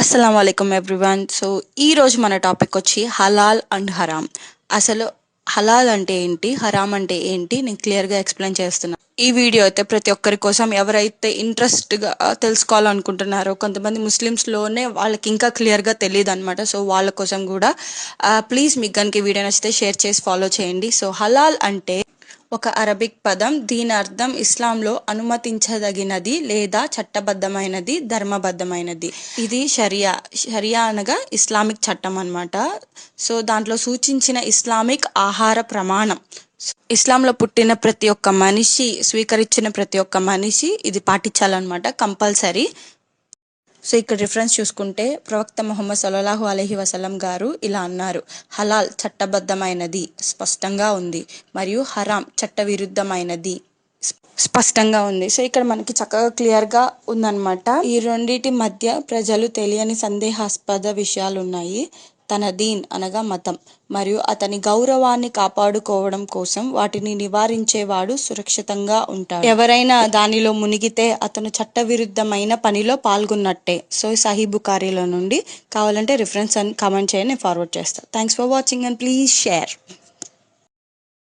అస్సలం వాలేకుమ్ everyone. So ఈరోజు మన టాపిక్ వచ్చి హలాల్ అండ్ హరామ్. అసలు హలాల్ అంటే ఏంటి, హరామ్ అంటే ఏంటి, నేను క్లియర్గా ఎక్స్ప్లెయిన్ చేస్తున్నాను. ఈ వీడియో అయితే ప్రతి ఒక్కరి కోసం, ఎవరైతే ఇంట్రెస్ట్గా తెలుసుకోవాలనుకుంటున్నారో, కొంతమంది ముస్లిమ్స్లోనే వాళ్ళకి ఇంకా క్లియర్గా తెలియదు అనమాట. సో వాళ్ళ కోసం కూడా ప్లీజ్ మీకు కనుక ఈ వీడియో నచ్చితే షేర్ చేసి ఫాలో చేయండి. సో హలాల్ అంటే ఒక అరబిక్ పదం. దీని అర్థం ఇస్లాంలో అనుమతించదగినది లేదా చట్టబద్ధమైనది, ధర్మబద్ధమైనది. ఇది షరియా అనగా ఇస్లామిక్ చట్టం అన్నమాట. సో దాంట్లో సూచించిన ఇస్లామిక్ ఆహార ప్రమాణం. ఇస్లాంలో పుట్టిన ప్రతి ఒక్క మనిషి, స్వీకరించిన ప్రతి ఒక్క మనిషి ఇది పాటించాలన్నమాట, కంపల్సరీ. సో ఇక్కడ రిఫరెన్స్ చూసుకుంటే ప్రవక్త ముహమ్మద్ సల్లల్లాహు అలైహి వసల్లం గారు ఇలా అన్నారు: హలాల్ చట్టబద్ధమైనది, స్పష్టంగా ఉంది, మరియు హరాం చట్టవిరుద్ధమైనది, స్పష్టంగా ఉంది. సో ఇక్కడ మనకి చక్కగా క్లియర్గా ఉందన్నమాట. ఈ రెండింటి మధ్య ప్రజలు తెలియని సందేహాస్పద విషయాలు ఉన్నాయి. తన దీన్ అనగా మతం మరియు అతని గౌరవాన్ని కాపాడుకోవడం కోసం వాటిని నివారించేవాడు సురక్షితంగా ఉంటాడు. ఎవరైనా దానిలో మునిగితే అతను చట్టవిరుద్ధమైన పనిలో పాల్గొన్నట్టే. సో సహీ బుఖారీలో నుండి. కావాలంటే రిఫరెన్స్ అని కామెంట్ చేయండి, నేను ఫార్వర్డ్ చేస్తాను. Thanks for watching and please share.